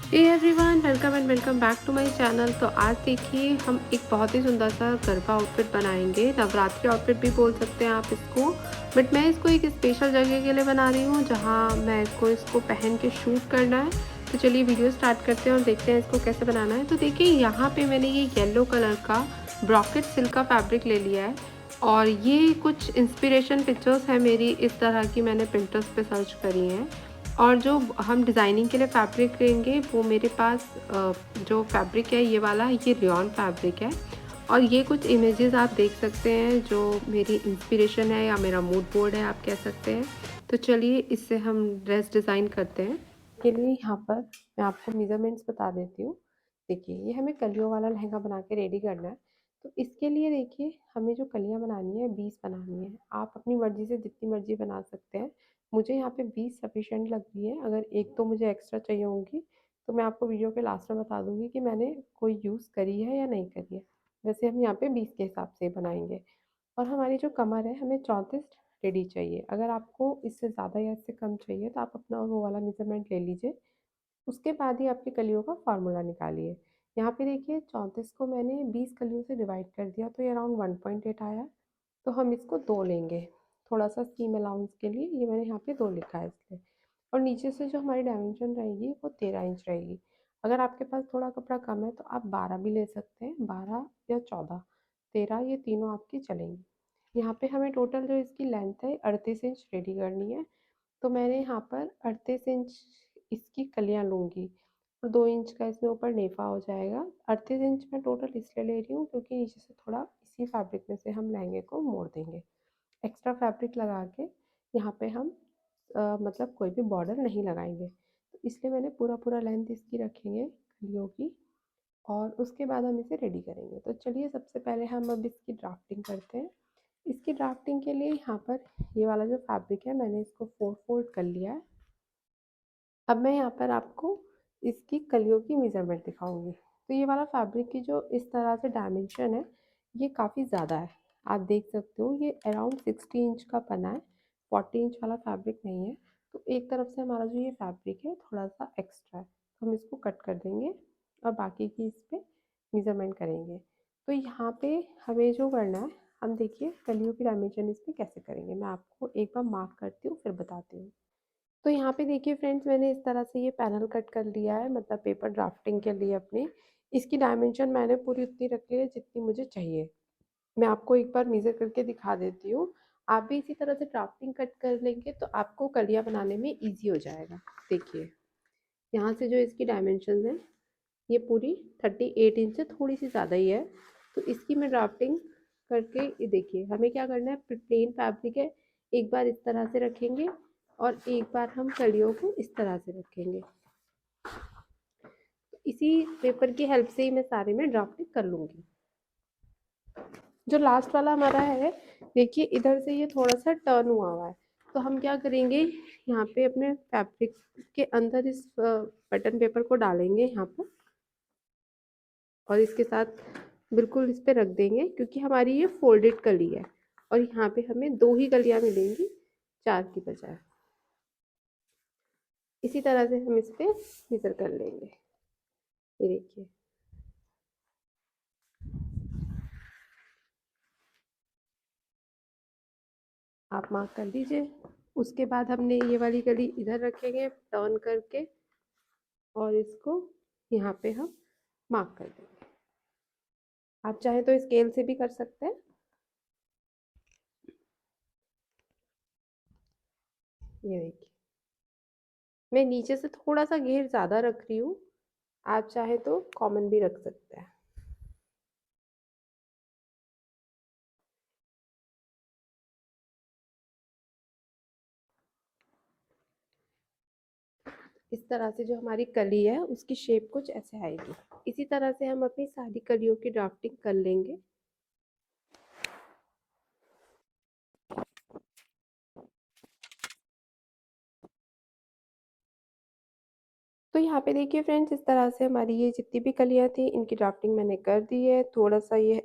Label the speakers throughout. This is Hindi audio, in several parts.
Speaker 1: Hey everyone, welcome and welcome back to my channel. तो आज देखिए हम एक बहुत ही सुंदर सा गरबा आउटफिट बनाएंगे। नवरात्रि आउटफिट भी बोल सकते हैं आप इसको, बट मैं इसको एक स्पेशल जगह के लिए बना रही हूँ जहाँ मैं इसको पहन के शूट करना है। तो चलिए वीडियो स्टार्ट करते हैं और देखते हैं इसको कैसे बनाना है। तो देखिए यहाँ पे मैंने ये येलो कलर का ब्रॉकेट सिल्क का फैब्रिक ले लिया है और ये कुछ इंस्पिरेशन पिक्चर्स है मेरी इस तरह की, मैंने पिंटरेस्ट पे सर्च करी हैं। और जो हम डिज़ाइनिंग के लिए फैब्रिक लेंगे वो मेरे पास जो फैब्रिक है ये वाला, ये रेयॉन फैब्रिक है। और ये कुछ इमेजेस आप देख सकते हैं जो मेरी इंस्पिरेशन है या मेरा मूड बोर्ड है आप कह सकते हैं। तो चलिए इससे हम ड्रेस डिज़ाइन करते हैं। के लिए यहाँ पर मैं आपको मेज़रमेंट्स बता देती हूँ। देखिए ये हमें कलियों वाला लहंगा बना के रेडी करना है। तो इसके लिए देखिए हमें जो कलियाँ बनानी है 20 बनानी है। आप अपनी मर्ज़ी से जितनी मर्ज़ी बना सकते हैं। मुझे यहाँ पे 20 सफिशिएंट लग रही है। अगर एक तो मुझे एक्स्ट्रा चाहिए होंगी तो मैं आपको वीडियो के लास्ट में बता दूंगी कि मैंने कोई यूज़ करी है या नहीं करी है। वैसे हम यहाँ पे 20 के हिसाब से बनाएंगे। और हमारी जो कमर है हमें 34 रेडी चाहिए। अगर आपको इससे ज़्यादा या इससे कम चाहिए तो आप अपना वो वाला मेजरमेंट ले लीजिए। उसके बाद ही आपकी कलियों का फार्मूला निकालिए। यहाँ पे देखिए 34 को मैंने 20 कलियों से डिवाइड कर दिया तो ये अराउंड 1.8 आया। तो हम इसको 2 लेंगे। थोड़ा सा सीम अलाउंस के लिए ये मैंने यहाँ पे 2 लिखा है इसलिए। और नीचे से जो हमारी डायमेंशन रहेगी वो 13 इंच रहेगी। अगर आपके पास थोड़ा कपड़ा कम है तो आप 12 भी ले सकते हैं, 12 या 14, 13 ये तीनों आपकी चलेंगी। यहाँ पे हमें टोटल जो इसकी लेंथ है 38 इंच रेडी करनी है। तो मैंने यहाँ पर 38 इंच इसकी कलियाँ लूँगी और 2 इंच का इसमें ऊपर नेफा हो जाएगा। 38 इंच मैं टोटल इसलिए ले रही हूँ क्योंकि नीचे से थोड़ा इसी फैब्रिक में से हम लहंगे को मोड़ देंगे। एक्स्ट्रा फैब्रिक लगा के यहाँ पे हम मतलब कोई भी बॉर्डर नहीं लगाएंगे। तो इसलिए मैंने पूरा पूरा लेंथ इसकी रखेंगे कलियों की। और उसके बाद हम इसे रेडी करेंगे। तो चलिए सबसे पहले हम अब इसकी ड्राफ्टिंग करते हैं। इसकी ड्राफ्टिंग के लिए यहाँ पर ये वाला जो फैब्रिक है मैंने इसको 4 फोल्ड कर लिया है। अब मैं यहाँ पर आपको इसकी कलियों की मेज़रमेंट दिखाऊंगी। तो ये वाला फैब्रिक की जो इस तरह से डायमेंशन है ये काफ़ी ज़्यादा है। आप देख सकते हो ये अराउंड 60 इंच का पना है, 40 इंच वाला फैब्रिक नहीं है। तो एक तरफ से हमारा जो ये फैब्रिक है थोड़ा सा एक्स्ट्रा है, तो हम इसको कट कर देंगे और बाकी की इस पर मेज़रमेंट करेंगे। तो यहाँ पे हमें जो करना है, हम देखिए कलियों की डायमेंशन इस पर कैसे करेंगे, मैं आपको एक बार मार्क करती हूँ फिर बताती हूँ। तो यहाँ पे देखिए फ्रेंड्स मैंने इस तरह से ये पैनल कट कर लिया है, मतलब पेपर ड्राफ्टिंग के लिए अपनी। इसकी डायमेंशन मैंने पूरी उतनी रख ली है जितनी मुझे चाहिए। मैं आपको एक बार मेज़र करके दिखा देती हूँ। आप भी इसी तरह से ड्राफ्टिंग कट कर लेंगे तो आपको कलियाँ बनाने में ईजी हो जाएगा। देखिए यहाँ से जो इसकी डायमेंशन है ये पूरी 38 इंच से थोड़ी सी ज़्यादा ही है। तो इसकी मैं ड्राफ्टिंग करके ये देखिए हमें क्या करना है, प्लेन फैब्रिक है, एक बार इस तरह से रखेंगे और एक बार हम कलियों को इस तरह से रखेंगे। तो इसी पेपर की हेल्प से ही मैं सारे में ड्राफ्टिंग कर लूँगी। जो लास्ट वाला हमारा है देखिए इधर से ये थोड़ा सा टर्न हुआ है। तो हम क्या करेंगे, यहाँ पे अपने फैब्रिक के अंदर इस बटन पेपर को डालेंगे यहाँ पर और इसके साथ बिल्कुल इस पे रख देंगे क्योंकि हमारी ये फोल्डेड कली है और यहाँ पे हमें 2 ही कलियाँ मिलेंगी 4 की बजाय। इसी तरह से हम इस पे मेजर कर लेंगे। ये देखिए आप मार्क कर लीजिए। उसके बाद हमने ये वाली कली इधर रखेंगे टर्न करके और इसको यहाँ पे हम मार्क कर देंगे। आप चाहें तो स्केल से भी कर सकते हैं। ये देखिए मैं नीचे से थोड़ा सा घेर ज़्यादा रख रही हूँ, आप चाहे तो कॉमन भी रख सकते हैं। इस तरह से जो हमारी कली है उसकी शेप कुछ ऐसे आएगी। इसी तरह से हम अपनी सारी कलियों की ड्राफ्टिंग कर लेंगे। तो यहाँ पे देखिए फ्रेंड्स इस तरह से हमारी ये जितनी भी कलियाँ थी इनकी ड्राफ्टिंग मैंने कर दी है। थोड़ा सा ये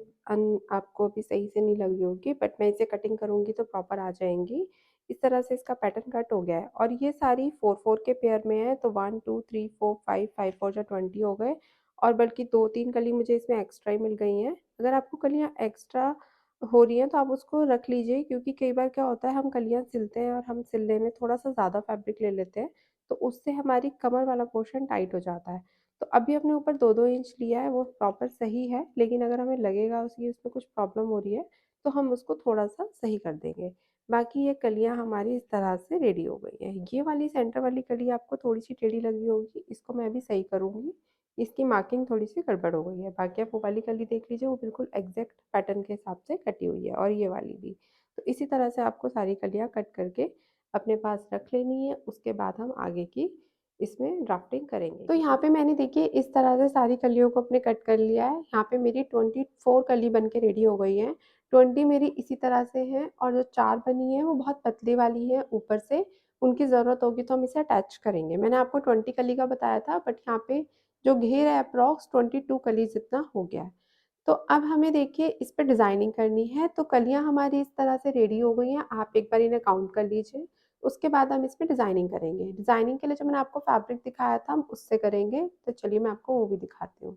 Speaker 1: आपको अभी सही से नहीं लग रही होगी बट मैं इसे कटिंग करूँगी तो प्रॉपर आ जाएंगी। इस तरह से इसका पैटर्न कट हो गया है और ये सारी 4-4 के पेयर में है, तो 1 2 3 4 5 5 4 जा 20 हो गए और बल्कि 2-3 कली मुझे इसमें एक्स्ट्रा ही मिल गई हैं। अगर आपको कलियाँ एक्स्ट्रा हो रही हैं तो आप उसको रख लीजिए, क्योंकि कई बार क्या होता है हम कलियाँ सिलते हैं और हम सिलने में थोड़ा-सा ज़्यादा फैब्रिक ले लेते हैं, तो उससे हमारी कमर वाला पोर्शन टाइट हो जाता है। तो अभी अपने ऊपर 2-2 इंच लिया है, वो प्रॉपर सही है, लेकिन अगर हमें लगेगा उसकी उसमें कुछ प्रॉब्लम हो रही है, तो हम उसको थोड़ा-सा सही कर देंगे। बाकी ये कलियाँ हमारी इस तरह से रेडी हो गई हैं। ये वाली सेंटर वाली कली आपको थोड़ी-सी टेढ़ी लगी होगी, इसको मैं भी सही करूँगी। इसकी मार्किंग थोड़ी-सी गड़बड़ हो गई है। बाकी आप वो वाली कली देख लीजिए, वो बिल्कुल एग्ज़ैक्ट पैटर्न के हिसाब से कटी हुई है और ये वाली भी। तो इसी तरह से आपको सारी कलियाँ कट करके अपने पास रख लेनी है, उसके बाद हम आगे की इसमें ड्राफ्टिंग करेंगे। तो यहाँ पे मैंने देखिए इस तरह से सारी कलियों को अपने कट कर लिया है। यहाँ पे मेरी 24 कली बन के रेडी हो गई हैं। 20 मेरी इसी तरह से हैं और जो 4 बनी है वो बहुत पतली वाली है ऊपर से, उनकी ज़रूरत होगी तो हम इसे अटैच करेंगे। मैंने आपको 20 कली का बताया था, बट यहाँ पे जो घेर है अप्रॉक्स 22 कली जितना हो गया है। तो अब हमें देखिए इस पे डिज़ाइनिंग करनी है, तो कलियाँ हमारी इस तरह से रेडी हो गई हैं, आप एक बार इन्हें काउंट कर लीजिए। उसके बाद हम इसमें डिज़ाइनिंग करेंगे। डिज़ाइनिंग के लिए जो मैंने आपको फैब्रिक दिखाया था हम उससे करेंगे, तो चलिए मैं आपको वो भी दिखाती हूँ।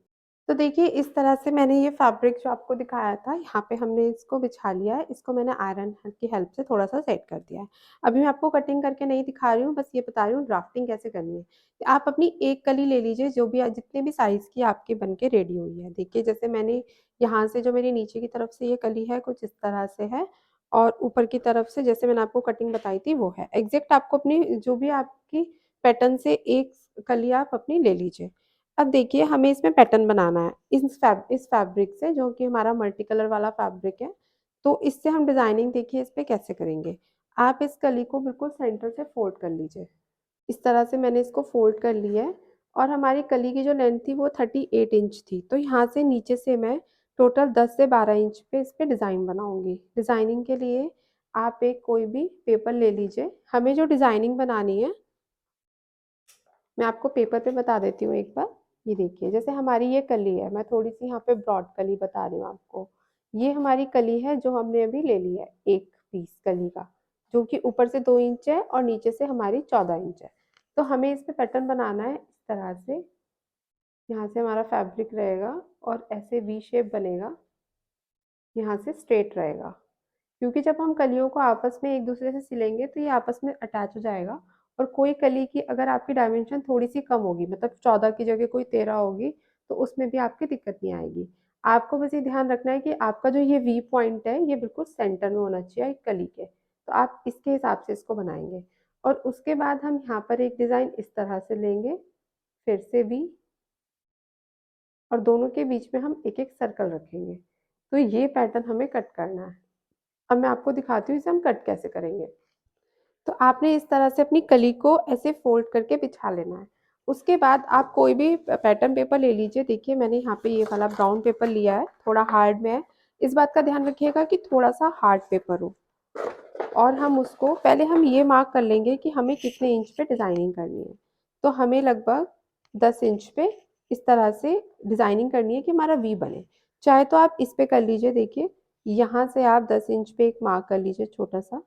Speaker 1: तो देखिए इस तरह से मैंने ये फैब्रिक जो आपको दिखाया था, यहाँ पे हमने इसको बिछा लिया है, इसको मैंने आयरन की हेल्प से थोड़ा-सा सेट कर दिया है। अभी मैं आपको कटिंग करके नहीं दिखा रही हूँ, बस ये बता रही हूँ ड्राफ्टिंग कैसे करनी है। आप अपनी एक कली ले लीजिए, जो भी जितने भी साइज़ की आपकी बन के रेडी हुई है। देखिए जैसे मैंने यहाँ से जो मेरी नीचे की तरफ से ये कली है कुछ इस तरह से है और ऊपर की तरफ से जैसे मैंने आपको कटिंग बताई थी वो है। एग्ज़ैक्ट आपको अपनी जो भी आपकी पैटर्न से एक कली आप अपनी ले लीजिए। अब देखिए हमें इसमें पैटर्न बनाना है इस फैब्रिक से, जो कि हमारा मल्टी कलर वाला फैब्रिक है। तो इससे हम डिज़ाइनिंग देखिए इस पे कैसे करेंगे। आप इस कली को बिल्कुल सेंटर से फोल्ड कर लीजिए। इस तरह से मैंने इसको फोल्ड कर लिया है और हमारी कली की जो लेंथ थी वो 38 इंच थी। तो यहाँ से नीचे से मैं टोटल 10 से 12 इंच पे इस पे डिज़ाइन बनाऊँगी। डिज़ाइनिंग के लिए आप एक कोई भी पेपर ले लीजिए। हमें जो डिज़ाइनिंग बनानी है मैं आपको पेपर पे बता देती हूँ एक बार। ये देखिए जैसे हमारी ये कली है, मैं थोड़ी-सी यहाँ पे ब्रॉड कली बता रही हूँ आपको। ये हमारी कली है जो हमने अभी ले ली है, एक पीस कली का, जो कि ऊपर से 2 इंच है और नीचे से हमारी 14 इंच है। तो हमें इस पे पैटर्न बनाना है इस तरह से, यहाँ से हमारा फैब्रिक रहेगा और ऐसे वी शेप बनेगा, यहाँ से स्ट्रेट रहेगा। क्योंकि जब हम कलियों को आपस में एक दूसरे से सिलेंगे तो ये आपस में अटैच हो जाएगा और कोई कली की अगर आपकी डायमेंशन थोड़ी सी कम होगी, मतलब 14 की जगह कोई 13 होगी, तो उसमें भी आपकी दिक्कत नहीं आएगी। आपको बस ये ध्यान रखना है कि आपका जो ये वी पॉइंट है ये बिल्कुल सेंटर में होना चाहिए एक कली के, तो आप इसके हिसाब से इसको बनाएंगे। और उसके बाद हम यहाँ पर एक डिज़ाइन इस तरह से लेंगे, फिर से वी, और दोनों के बीच में हम एक एक सर्कल रखेंगे। तो ये पैटर्न हमें कट करना है। अब मैं आपको दिखाती हूँ इसे हम कट कैसे करेंगे। तो आपने इस तरह से अपनी कली को ऐसे फोल्ड करके बिछा लेना है। उसके बाद आप कोई भी पैटर्न पेपर ले लीजिए। देखिए मैंने यहाँ पे ये वाला ब्राउन पेपर लिया है, थोड़ा हार्ड में है। इस बात का ध्यान रखिएगा कि थोड़ा सा हार्ड पेपर हो। और हम उसको पहले हम ये मार्क कर लेंगे कि हमें कितने इंच पे डिज़ाइनिंग करनी है। तो हमें लगभग 10 इंच पे इस तरह से डिज़ाइनिंग करनी है कि हमारा वी बने। चाहे तो आप इस पे कर लीजिए, देखिए यहाँ से आप 10 इंच पे एक मार्क कर लीजिए छोटा सा,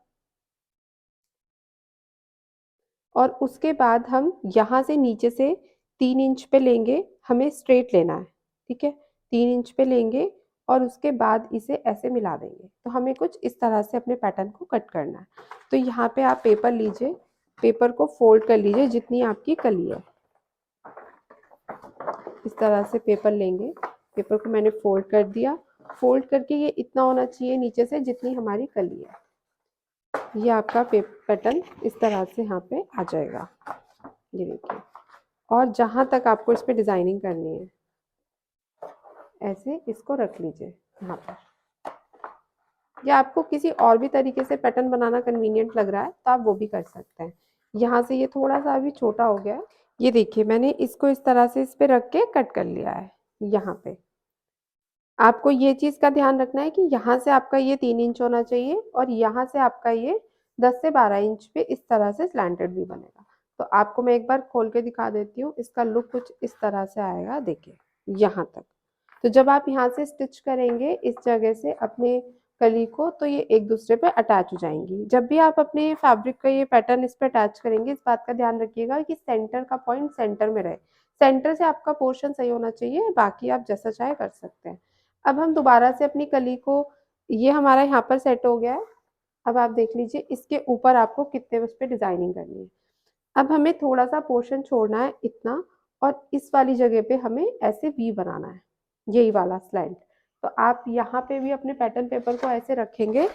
Speaker 1: और उसके बाद हम यहाँ से नीचे से 3 इंच पे लेंगे, हमें स्ट्रेट लेना है, ठीक है? 3 इंच पे लेंगे और उसके बाद इसे ऐसे मिला देंगे। तो हमें कुछ इस तरह से अपने पैटर्न को कट करना है। तो यहाँ पे आप पेपर लीजिए, पेपर को फोल्ड कर लीजिए जितनी आपकी कली है। इस तरह से पेपर लेंगे, पेपर को मैंने फोल्ड कर दिया। फोल्ड करके ये इतना होना चाहिए नीचे से जितनी हमारी कली है। ये आपका पैटर्न इस तरह से यहाँ पे आ जाएगा, ये देखिए। और जहाँ तक आपको इस पे डिज़ाइनिंग करनी है ऐसे इसको रख लीजिए यहाँ पर। या आपको किसी और भी तरीके से पैटर्न बनाना कन्वीनियंट लग रहा है तो आप वो भी कर सकते हैं। यहाँ से ये थोड़ा सा अभी छोटा हो गया है। ये देखिए मैंने इसको इस तरह से इस पे रख के कट कर लिया है। यहाँ पे आपको ये चीज़ का ध्यान रखना है कि यहाँ से आपका ये 3 इंच होना चाहिए और यहाँ से आपका ये 10 से 12 इंच पे इस तरह से स्लैंटेड भी बनेगा। तो आपको मैं एक बार खोल के दिखा देती हूँ, इसका लुक कुछ इस तरह से आएगा, देखिए यहाँ तक। तो जब आप यहाँ से स्टिच करेंगे इस जगह से अपने कली को, तो ये एक दूसरे पे अटैच हो जाएंगी। जब भी आप अपने फैब्रिक का ये पैटर्न इस पे अटैच करेंगे, इस बात का ध्यान रखिएगा कि सेंटर का पॉइंट सेंटर में रहे। सेंटर से आपका पोर्शन सही होना चाहिए, बाकी आप जैसा चाहे कर सकते हैं। अब हम दोबारा से अपनी कली को, ये हमारा यहाँ पर सेट हो गया है। अब आप देख लीजिए इसके ऊपर आपको कितने उस पर डिजाइनिंग करनी है। अब हमें थोड़ा सा पोर्शन छोड़ना है इतना, और इस वाली जगह पे हमें ऐसे वी बनाना है, यही वाला स्लैंट। तो आप यहाँ पे भी अपने पैटर्न पेपर को ऐसे रखेंगे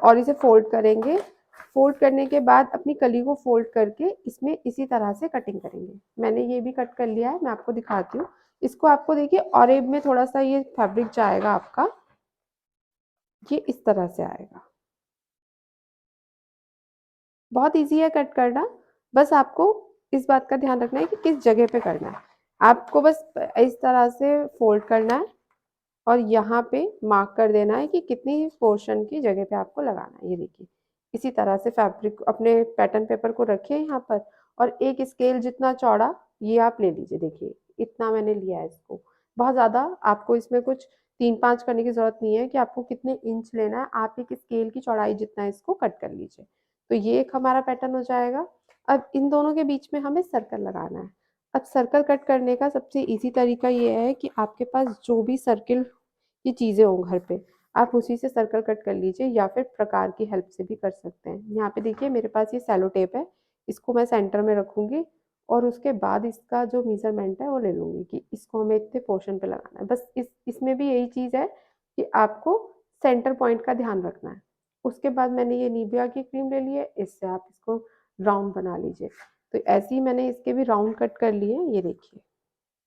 Speaker 1: और इसे फोल्ड करेंगे। फोल्ड करने के बाद अपनी कली को फोल्ड करके इसमें इसी तरह से कटिंग करेंगे। मैंने ये भी कट कर लिया है, मैं आपको दिखाती हूँ। इसको आपको देखिए ऑरेब में थोड़ा सा ये फैब्रिक जाएगा आपका, ये इस तरह से आएगा। बहुत इजी है कट करना, बस आपको इस बात का ध्यान रखना है कि किस जगह पे करना है। आपको बस इस तरह से फोल्ड करना है और यहाँ पे मार्क कर देना है कि कितनी पोर्शन की जगह पे आपको लगाना है। ये देखिए इसी तरह से फैब्रिक अपने पैटर्न पेपर को रखिए यहाँ पर, और एक स्केल जितना चौड़ा ये आप ले लीजिए। देखिए इतना मैंने लिया है इसको। बहुत ज़्यादा आपको इसमें कुछ 3-5 करने की ज़रूरत नहीं है कि आपको कितने इंच लेना है, आप एक स्केल की चौड़ाई जितना इसको कट कर लीजिए। तो ये एक हमारा पैटर्न हो जाएगा। अब इन दोनों के बीच में हमें सर्कल लगाना है। अब सर्कल कट करने का सबसे इजी तरीका ये है कि आपके पास जो भी सर्किल की चीज़ें हों घर पे, आप उसी से सर्कल कट कर लीजिए, या फिर प्रकार की हेल्प से भी कर सकते हैं। यहाँ पे देखिए मेरे पास ये सेलो टेप है, इसको मैं सेंटर में रखूंगी और उसके बाद इसका जो मेजरमेंट है वो ले लूंगी कि इसको हमें इतने पोर्शन पे लगाना है। बस इसमें भी यही चीज़ है कि आपको सेंटर पॉइंट का ध्यान रखना है। उसके बाद मैंने ये निविया की क्रीम ले ली है, इससे आप इसको राउंड बना लीजिए। तो ऐसे ही मैंने इसके भी राउंड कट कर लिए, ये देखिए।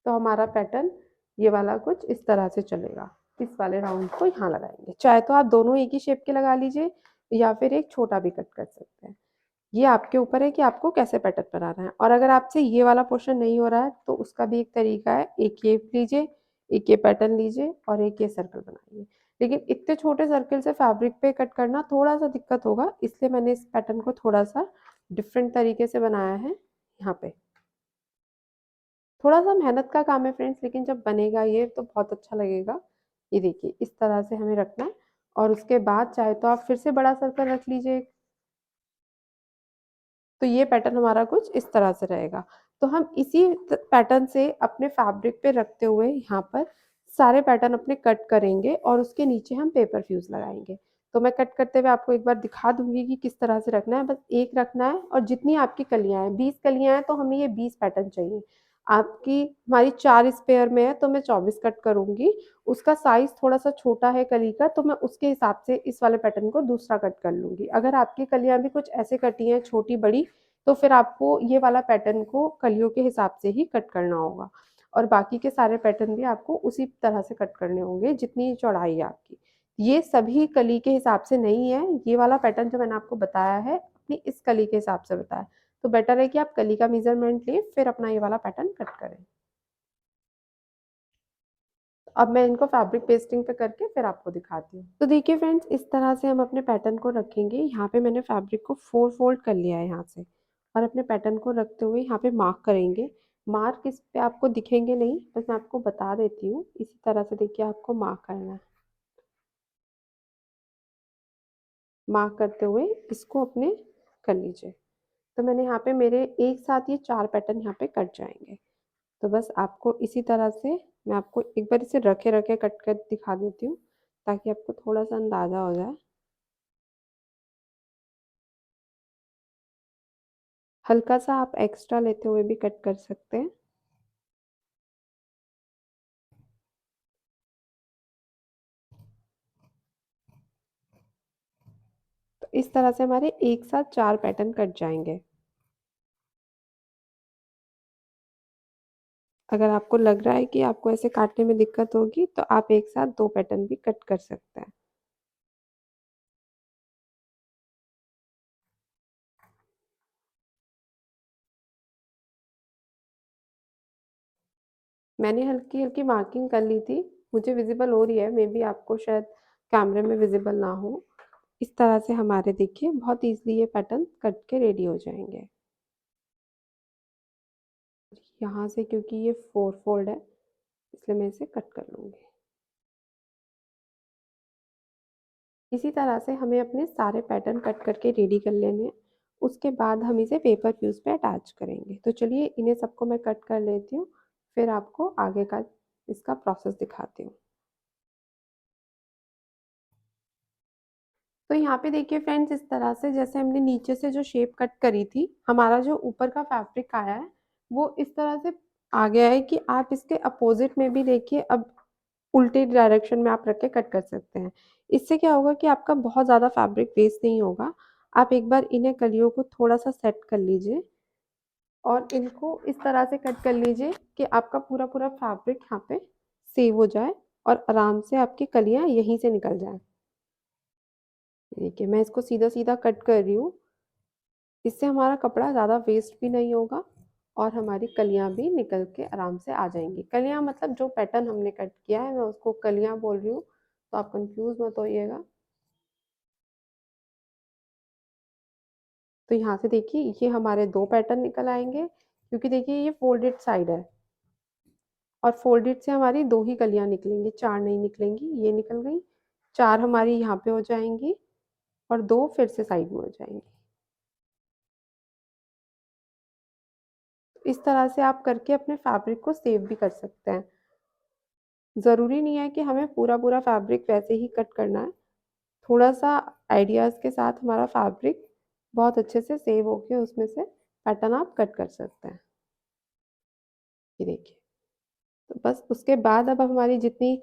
Speaker 1: तो हमारा पैटर्न ये वाला कुछ इस तरह से चलेगा। इस वाले राउंड को यहाँ लगाएंगे, चाहे तो आप दोनों एक ही शेप के लगा लीजिए या फिर एक छोटा भी कट कर सकते हैं। ये आपके ऊपर है कि आपको कैसे पैटर्न बनाना है। और अगर आपसे ये वाला पोर्शन नहीं हो रहा है तो उसका भी एक तरीका है, एक ये लीजिए, एक ये पैटर्न लीजिए और एक ये सर्कल बनाइए। लेकिन इतने छोटे सर्कल से फैब्रिक पे कट करना थोड़ा सा दिक्कत होगा, इसलिए मैंने इस पैटर्न को थोड़ा सा डिफरेंट तरीके से बनाया है यहाँ पे। थोड़ा सा मेहनत का काम है फ्रेंड्स, लेकिन जब बनेगा ये तो बहुत अच्छा लगेगा। ये देखिए इस तरह से हमें रखना है, और उसके बाद चाहे तो आप फिर से बड़ा सर्कल रख लीजिए। तो ये पैटर्न हमारा कुछ इस तरह से रहेगा। तो हम इसी पैटर्न से अपने फैब्रिक पे रखते हुए यहाँ पर सारे पैटर्न अपने कट करेंगे और उसके नीचे हम पेपर फ्यूज लगाएंगे। तो मैं कट करते हुए आपको एक बार दिखा दूंगी कि किस तरह से रखना है। बस एक रखना है, और जितनी आपकी कलियां हैं, 20 कलियां हैं तो हमें ये 20 पैटर्न चाहिए। आपकी हमारी 4 स्पेयर में है तो मैं 24 कट करूंगी। उसका साइज थोड़ा सा छोटा है कली का, तो मैं उसके हिसाब से इस वाले पैटर्न को दूसरा कट कर लूंगी। अगर आपकी कलियां भी कुछ ऐसे कटी हैं छोटी बड़ी, तो फिर आपको ये वाला पैटर्न को कलियों के हिसाब से ही कट करना होगा, और बाकी के सारे पैटर्न भी आपको उसी तरह से कट करने होंगे जितनी चौड़ाई है आपकी। ये सभी कली के हिसाब से नहीं है, ये वाला पैटर्न जो मैंने आपको बताया है अपनी इस कली के हिसाब से बताया। तो बेटर है कि आप कली का मेजरमेंट लें फिर अपना ये वाला पैटर्न कट करें। अब मैं इनको फैब्रिक पेस्टिंग पे करके फिर आपको दिखाती हूँ। तो देखिए फ्रेंड्स, इस तरह से हम अपने पैटर्न को रखेंगे। यहाँ पे मैंने फैब्रिक को 4 फोल्ड कर लिया है यहाँ से, और अपने पैटर्न को रखते हुए यहाँ पे मार्क करेंगे। मार्क इस पे आपको दिखेंगे नहीं, बस मैं आपको बता देती हूँ। इसी तरह से देखिए आपको मार्क करना है। मार्क करते हुए इसको अपने कर लीजिए। तो मैंने यहाँ पे मेरे एक साथ ये 4 पैटर्न यहाँ पे कट जाएंगे। तो बस आपको इसी तरह से मैं आपको एक बार इसे रखे रखे कट कर दिखा देती हूँ, ताकि आपको थोड़ा सा अंदाजा हो जाए। हल्का सा आप एक्स्ट्रा लेते हुए भी कट कर सकते हैं। तो इस तरह से हमारे एक साथ 4 पैटर्न कट जाएंगे। अगर आपको लग रहा है कि आपको ऐसे काटने में दिक्कत होगी तो आप एक साथ 2 पैटर्न भी कट कर सकते हैं। मैंने हल्की हल्की मार्किंग कर ली थी, मुझे विजिबल हो रही है, मे बी आपको शायद कैमरे में विजिबल ना हो। इस तरह से हमारे देखिए बहुत इजीली ये पैटर्न कट के रेडी हो जाएंगे। यहाँ से क्योंकि ये 4 फोल्ड है, इसलिए मैं इसे कट कर लूंगी। इसी तरह से हमें अपने सारे पैटर्न कट करके रेडी कर लेने हैं। उसके बाद हम इसे पेपर फ्यूज़ पे अटैच करेंगे। तो चलिए इन्हें सबको मैं कट कर लेती हूँ, फिर आपको आगे का इसका प्रोसेस दिखाती हूँ। तो यहाँ पे देखिए फ्रेंड्स, इस तरह से जैसे हमने नीचे से जो शेप कट करी थी, हमारा जो ऊपर का फैब्रिक आया है, वो इस तरह से आ गया है कि आप इसके अपोज़िट में भी देखिए अब उल्टे डायरेक्शन में आप रख के कट कर सकते हैं। इससे क्या होगा कि आपका बहुत ज़्यादा फैब्रिक वेस्ट नहीं होगा। आप एक बार इन्हें कलियों को थोड़ा-सा सेट कर लीजिए और इनको इस तरह से कट कर लीजिए कि आपका पूरा-पूरा फैब्रिक यहाँ पे सेव हो जाए और आराम से आपकी कलियाँ यहीं से निकल जाएँ। देखिए मैं इसको सीधा-सीधा कट कर रही हूँ। इससे हमारा कपड़ा ज़्यादा वेस्ट भी नहीं होगा और हमारी कलियाँ भी निकल के आराम से आ जाएँगी। कलियाँ मतलब जो पैटर्न हमने कट किया है, मैं उसको कलियाँ बोल रही हूँ, तो आप कन्फ्यूज़ मत होइएगा। तो यहाँ से देखिए ये हमारे 2 पैटर्न निकल आएँगे, क्योंकि देखिए ये फ़ोल्डेड साइड है और फ़ोल्डेड से हमारी 2 ही कलियाँ निकलेंगी, 4 नहीं निकलेंगी। ये निकल गई, 4 हमारी यहाँ पे हो जाएँगी और 2 फिर से साइड में हो जाएँगी। इस तरह से आप करके अपने फैब्रिक को सेव भी कर सकते हैं। ज़रूरी नहीं है कि हमें पूरा-पूरा फैब्रिक वैसे ही कट करना है। थोड़ा-सा आइडियाज़ के साथ हमारा फैब्रिक बहुत अच्छे से सेव होके उसमें से पैटर्न आप कट कर सकते हैं। ये देखिए। तो बस उसके बाद अब हमारी जितनी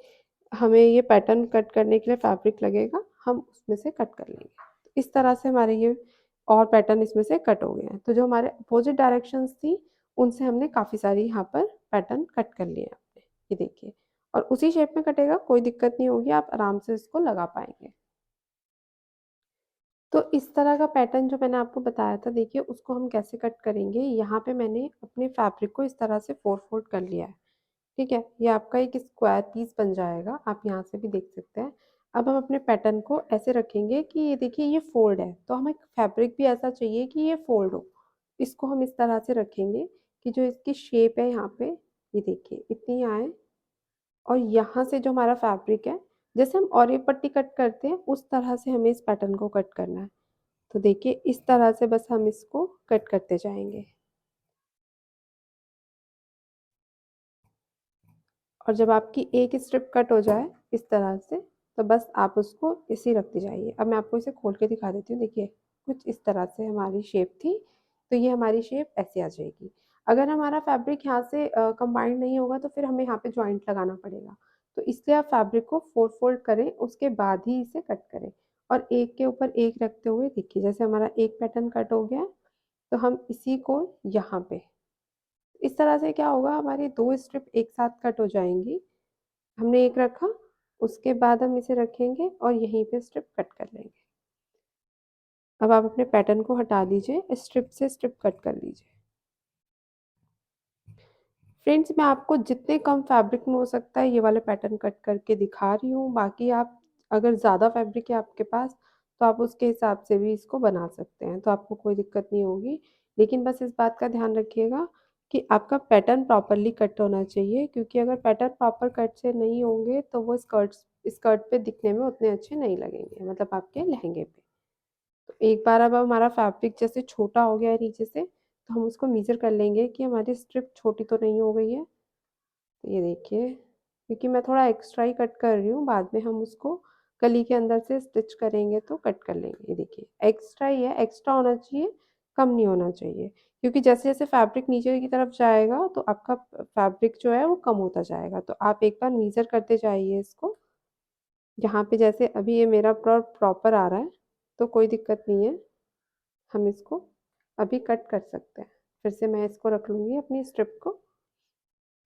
Speaker 1: हमें ये पैटर्न कट करने के लिए फैब्रिक लगेगा, हम उसमें से कट कर लेंगे। तो इस तरह से हमारे ये और पैटर्न इसमें से कट हो गए हैं। तो जो हमारे अपोज़िट डायरेक्शंस थी, उनसे हमने काफ़ी सारी यहाँ पर पैटर्न कट कर लिए हैं अपने। ये देखिए और उसी शेप में कटेगा, कोई दिक्कत नहीं होगी, आप आराम से इसको लगा पाएँगे। तो इस तरह का पैटर्न जो मैंने आपको बताया था, देखिए उसको हम कैसे कट करेंगे। यहाँ पे मैंने अपने फैब्रिक को इस तरह से 4 फोल्ड कर लिया है। ठीक है? ये आपका एक स्क्वायर पीस बन जाएगा, आप यहाँ से भी देख सकते हैं। अब हम अपने पैटर्न को ऐसे रखेंगे कि ये देखिए ये फ़ोल्ड है, तो हमें फैब्रिक भी ऐसा चाहिए कि ये फ़ोल्ड हो। इसको हम इस तरह से रखेंगे कि जो इसकी शेप है यहाँ पे, ये देखिए इतनी आए और यहाँ से जो हमारा फैब्रिक है, जैसे हम ऑरी पट्टी कट करते हैं, उस तरह से हमें इस पैटर्न को कट करना है। तो देखिए इस तरह से बस हम इसको कट करते जाएँगे। और जब आपकी एक स्ट्रिप कट हो जाए इस तरह से, तो बस आप उसको ऐसे ही रखते जाइए। अब मैं आपको इसे खोल के दिखा देती हूँ, देखिए कुछ इस तरह से हमारी शेप थी, तो ये हमारी शेप ऐसे आ जाएगी। अगर हमारा फैब्रिक यहाँ से कंबाइंड नहीं होगा तो फिर हमें यहाँ पे जॉइंट लगाना पड़ेगा। तो इसलिए आप फैब्रिक को 4 फोल्ड करें, उसके बाद ही इसे कट करें और एक के ऊपर एक रखते हुए देखिए जैसे हमारा एक पैटर्न कट हो गया, तो हम इसी को यहाँ पे इस तरह से क्या होगा, हमारी 2 स्ट्रिप एक साथ कट हो जाएँगी। हमने एक रखा, उसके बाद हम इसे रखेंगे और यहीं पे स्ट्रिप कट कर लेंगे। अब आप अपने पैटर्न को हटा दीजिए, स्ट्रिप से स्ट्रिप कट कर लीजिए। फ्रेंड्स, मैं आपको जितने कम फैब्रिक में हो सकता है ये वाले पैटर्न कट करके दिखा रही हूँ, बाकी आप अगर ज़्यादा फैब्रिक है आपके पास, तो आप उसके हिसाब से भी इसको बना सकते हैं, तो आपको कोई दिक्कत नहीं होगी। लेकिन बस इस बात का ध्यान रखिएगा कि आपका पैटर्न प्रॉपरली कट होना चाहिए, क्योंकि अगर पैटर्न प्रॉपर कट से नहीं होंगे, तो वो स्कर्ट पे दिखने में उतने अच्छे नहीं लगेंगे, मतलब आपके लहंगे पे। तो एक बार अब हमारा फैब्रिक जैसे छोटा हो गया है नीचे से, तो हम उसको मेज़र कर लेंगे कि हमारी स्ट्रिप छोटी तो नहीं हो गई है। तो ये देखिए, क्योंकि मैं थोड़ा एक्स्ट्रा ही कट कर रही हूँ, बाद में हम उसको कली के अंदर से स्टिच करेंगे तो कट कर लेंगे। ये देखिए, एक्स्ट्रा ही है, एक्स्ट्रा होना चाहिए, कम नहीं होना चाहिए। क्योंकि जैसे-जैसे फैब्रिक नीचे की तरफ जाएगा, तो आपका फैब्रिक जो है वो कम होता जाएगा। तो आप एक बार मेज़र करते जाइए इसको। यहाँ पे जैसे अभी ये मेरा प्रॉपर आ रहा है, तो कोई दिक्कत नहीं है, हम इसको अभी कट कर सकते हैं। फिर से मैं इसको रख लूँगी अपनी स्ट्रिप को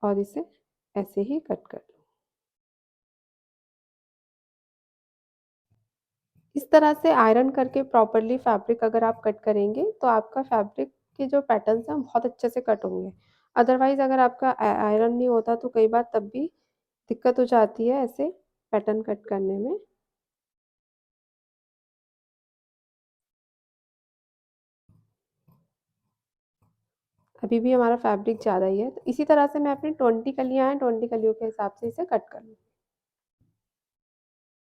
Speaker 1: और इसे ऐसे ही कट कर लूँ। इस तरह से आयरन करके प्रॉपरली फैब्रिक अगर आप कट करेंगे, तो आपका फैब्रिक के जो पैटर्न्स हैं, बहुत अच्छे से कट होंगे। अदरवाइज़ अगर आपका आयरन नहीं होता, तो कई बार तब भी दिक्कत हो जाती है ऐसे पैटर्न कट करने में। अभी भी हमारा फैब्रिक ज़्यादा ही है, तो इसी तरह से मैं अपनी 20 कलियाँ हैं, 20 कलियों के हिसाब से इसे कट कर लूँ।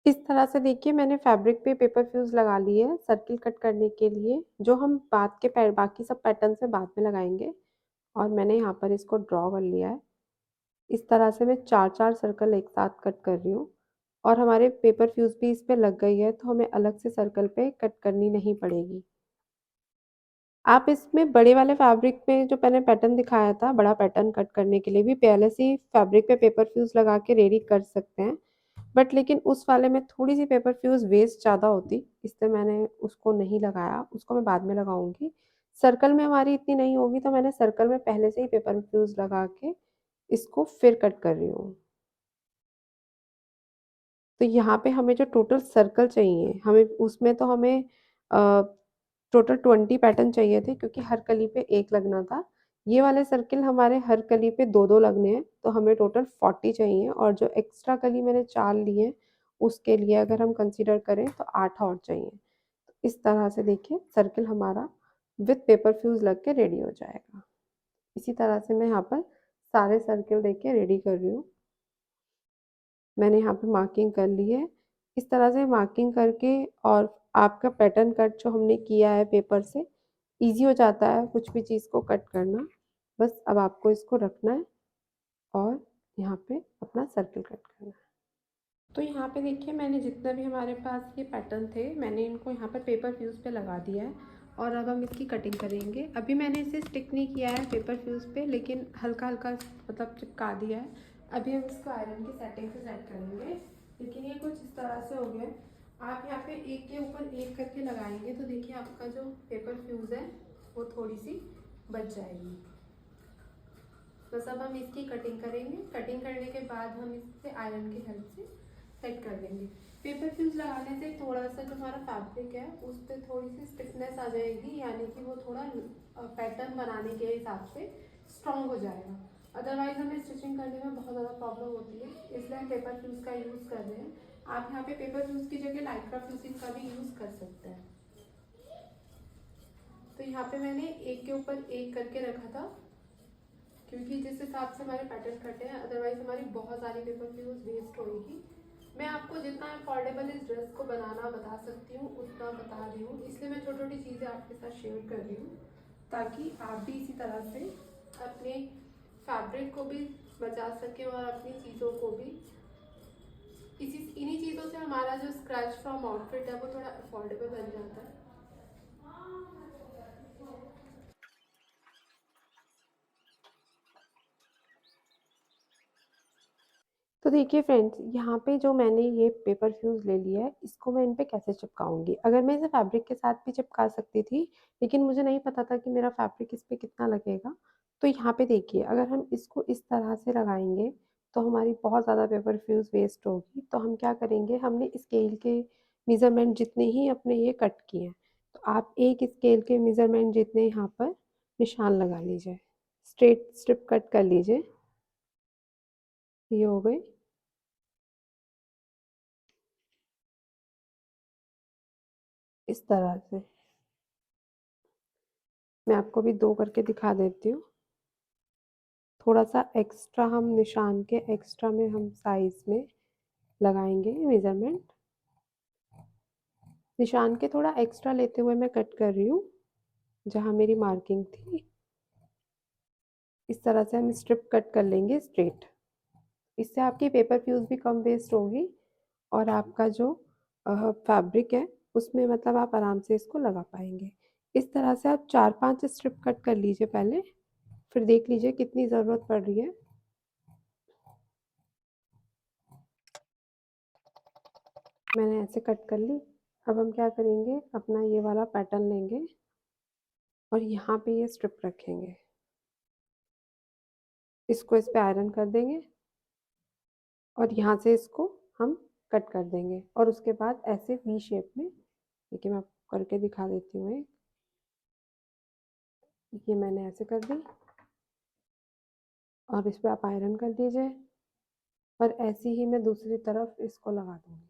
Speaker 1: इस तरह से देखिए मैंने फैब्रिक पे पेपर फ्यूज़ लगा लिए है सर्किल कट करने के लिए, जो हम बाद के पै बाकी सब पैटर्न्स में बाद में लगाएँगे। और मैंने यहाँ पर इसको ड्रॉ कर लिया है। इस तरह से मैं 4-4 सर्कल एक साथ कट कर रही हूँ और हमारे पेपर फ्यूज़ भी इस पे लग गई है, तो हमें अलग से सर्कल पे कट करनी नहीं पड़ेगी। आप इसमें बड़े वाले फैब्रिक में जो मैंने पैटर्न दिखाया था, बड़ा पैटर्न कट करने के लिए भी पहले से ही फैब्रिक पे पेपर फ्यूज़ लगा के रेडी कर सकते हैं। बट लेकिन उस वाले में थोड़ी-सी पेपर फ्यूज़ वेस्ट ज़्यादा होती, इसलिए मैंने उसको नहीं लगाया, उसको मैं बाद में लगाऊँगी। सर्कल में हमारी इतनी नहीं होगी, तो मैंने सर्कल में पहले से ही पेपर फ्यूज़ लगा के इसको फिर कट कर रही हूँ। तो यहाँ पे हमें जो टोटल सर्कल चाहिए, हमें उसमें तो हमें अ, टोटल 20 पैटर्न चाहिए थे क्योंकि हर कली पे 1 लगना था। ये वाले सर्किल हमारे हर कली पे 2-2 लगने हैं, तो हमें टोटल 40 चाहिए और जो एक्स्ट्रा कली मैंने 4 ली है, उसके लिए अगर हम कंसीडर करें तो 8 और चाहिए। तो इस तरह से देखिए सर्किल हमारा विथ पेपर फ्यूज़ लग के रेडी हो जाएगा। इसी तरह से मैं यहाँ पर सारे सर्किल देखिए रेडी कर रही हूँ। मैंने यहाँ पे मार्किंग कर ली है। इस तरह से मार्किंग करके और आपका पैटर्न कट जो हमने किया है पेपर से, ईज़ी हो जाता है कुछ भी चीज़ को कट करना। बस अब आपको इसको रखना है और यहाँ पे अपना सर्किल कट करना है। तो यहाँ पे देखिए मैंने जितना भी हमारे पास ये पैटर्न थे, मैंने इनको यहाँ पर पेपर फ्यूज़ पे लगा दिया है और अब हम इसकी कटिंग करेंगे। अभी मैंने इसे स्टिक नहीं किया है पेपर फ्यूज़ पे, लेकिन हल्का-हल्का मतलब चिपका दिया है। अभी हम इसको आयरन की सेटिंग से सेट करेंगे, लेकिन ये कुछ इस तरह से हो गया है। आप यहाँ पे एक के ऊपर एक करके लगाएंगे तो देखिए आपका जो पेपर फ्यूज़ है वो थोड़ी-सी बच जाएगी। बस अब हम इसकी कटिंग करेंगे। कटिंग करने के बाद हम इसे आयरन की हेल्प से सेट कर देंगे। पेपर फ्यूज लगाने से थोड़ा सा जो हमारा फैब्रिक है उस पर थोड़ी सी स्टिफनेस आ जाएगी, यानी कि वो थोड़ा पैटर्न बनाने के हिसाब से स्ट्रॉन्ग हो जाएगा। अदरवाइज हमें स्टिचिंग करने में बहुत ज़्यादा प्रॉब्लम होती है, इसलिए हम पेपर फ्यूज का यूज़ कर रहे हैं। आप यहाँ पे पेपर फ्यूज की जगह लाइक्रा फ्यूजिंग का भी यूज़ कर सकते हैं। तो यहाँ पे मैंने एक के ऊपर एक करके रखा था, क्योंकि जिस हिसाब से हमारे पैटर्न कटे हैं, अदरवाइज हमारी बहुत सारी पेपर फ्यूज वेस्ट होगी। मैं आपको जितना अफोर्डेबल इस ड्रेस को बनाना बता सकती हूँ उतना बता रही हूँ, इसलिए मैं छोटी छोटी चीज़ें आपके साथ शेयर कर रही हूँ ताकि आप भी इसी तरह से अपने फैब्रिक को भी बचा सकें और अपनी चीज़ों को भी। इन्हीं चीज़ों से हमारा जो स्क्रैच फ्रॉम आउटफिट है वो थोड़ा अफोर्डेबल बन जाता है। तो देखिए फ्रेंड्स, यहाँ पे जो मैंने ये पेपर फ्यूज़ ले लिया है, इसको मैं इन पे कैसे चिपकाऊँगी? अगर मैं इसे फैब्रिक के साथ भी चिपका सकती थी, लेकिन मुझे नहीं पता था कि मेरा फैब्रिक इस पे कितना लगेगा। तो यहाँ पे देखिए, अगर हम इसको इस तरह से लगाएँगे, तो हमारी बहुत ज़्यादा पेपर फ्यूज़ वेस्ट होगी। तो हम क्या करेंगे, हमने स्केल के मेज़रमेंट जितने ही अपने ये कट किए हैं, तो आप एक स्केल के मेज़रमेंट जितने यहाँ पर निशान लगा लीजिए। स्ट्रेट स्ट्रिप कट कर लीजिए। ये हो गई। इस तरह से। मैं आपको भी 2 करके दिखा देती हूँ। थोड़ा-सा एक्स्ट्रा हम निशान के एक्स्ट्रा में हम साइज़ में लगाएँगे मेज़रमेंट। निशान के थोड़ा एक्स्ट्रा लेते हुए मैं कट कर रही हूँ, जहाँ मेरी मार्किंग थी। इस तरह से हम स्ट्रिप कट कर लेंगे स्ट्रेट। इससे आपकी पेपर फ्यूज़ भी कम वेस्ट होगी और आपका जो फैब्रिक है, उसमें मतलब आप आराम से इसको लगा पाएँगे। इस तरह से आप 4-5 स्ट्रिप कट कर लीजिए पहले, फिर देख लीजिए कितनी ज़रूरत पड़ रही है। मैंने ऐसे कट कर ली। अब हम क्या करेंगे, अपना ये वाला पैटर्न लेंगे और यहाँ पे ये स्ट्रिप रखेंगे। इसको इस पे आयरन कर देंगे और यहाँ से इसको हम कट कर देंगे और उसके बाद ऐसे वी शेप में, देखिए मैं आपको करके दिखा देती हूँ। ये मैंने ऐसे कर दी और इस पे आप आयरन कर दीजिए और ऐसे ही मैं दूसरी तरफ इसको लगा दूँगी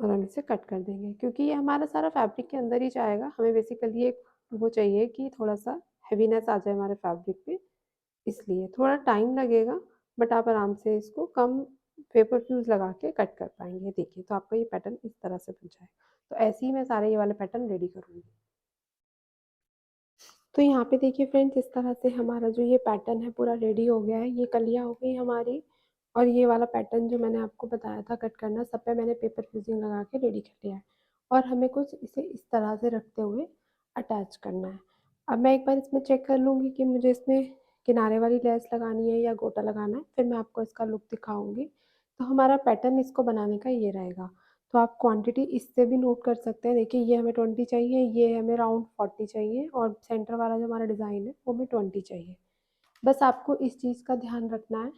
Speaker 1: और हम इसे कट कर देंगे, क्योंकि ये हमारा सारा फैब्रिक के अंदर ही जाएगा। हमें बेसिकली एक वो चाहिए कि थोड़ा-सा हेवीनेस आ जाए हमारे फैब्रिक पे। इसलिए थोड़ा टाइम लगेगा, बट आप आराम से इसको कम पेपर फ्यूज़ लगा के कट कर पाएँगे। देखिए, तो आपका ये पैटर्न इस तरह से बन जाएगा। तो ऐसे ही मैं सारे ये वाले पैटर्न रेडी करूँगी। तो यहाँ पे देखिए फ्रेंड्स, इस तरह से हमारा जो ये पैटर्न है पूरा रेडी हो गया है। ये कलियाँ हो गई हमारी, और ये वाला पैटर्न जो मैंने आपको बताया था कट करना, सब पे मैंने पेपर फ्यूज़िंग लगा के रेडी कर लिया है। और हमें कुछ इसे इस तरह से रखते हुए अटैच करना है। अब मैं एक बार इसमें चेक कर लूँगी कि मुझे इसमें किनारे वाली लेस लगानी है या गोटा लगाना है, फिर मैं आपको इसका लुक दिखाऊँगी। तो हमारा पैटर्न इसको बनाने का ये रहेगा। तो आप क्वांटिटी इससे भी नोट कर सकते हैं। देखिए, ये हमें 20 चाहिए, ये हमें राउंड 40 चाहिए, और सेंटर वाला जो हमारा डिज़ाइन है वो हमें 20 चाहिए। बस आपको इस चीज़ का ध्यान रखना है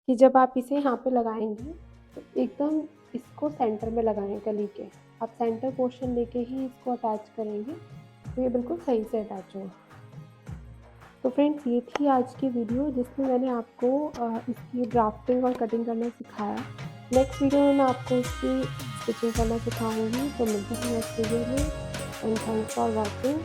Speaker 1: कि जब आप इसे यहाँ पे लगाएँगे तो एकदम इसको सेंटर में लगाएँ कली के। आप सेंटर पोर्शन लेके ही इसको अटैच करेंगे तो ये बिल्कुल सही से अटैच होगा। तो फ्रेंड्स, ये थी आज की वीडियो जिसमें मैंने आपको इसकी ड्राफ्टिंग और कटिंग करना सिखाया। नेक्स्ट वीडियो में मैं आपको इसकी स्टिचिंग करना सिखाऊँगी। तो मिलते हैं नेक्स्ट वीडियो में, एंड थैंक्स फॉर वॉचिंग।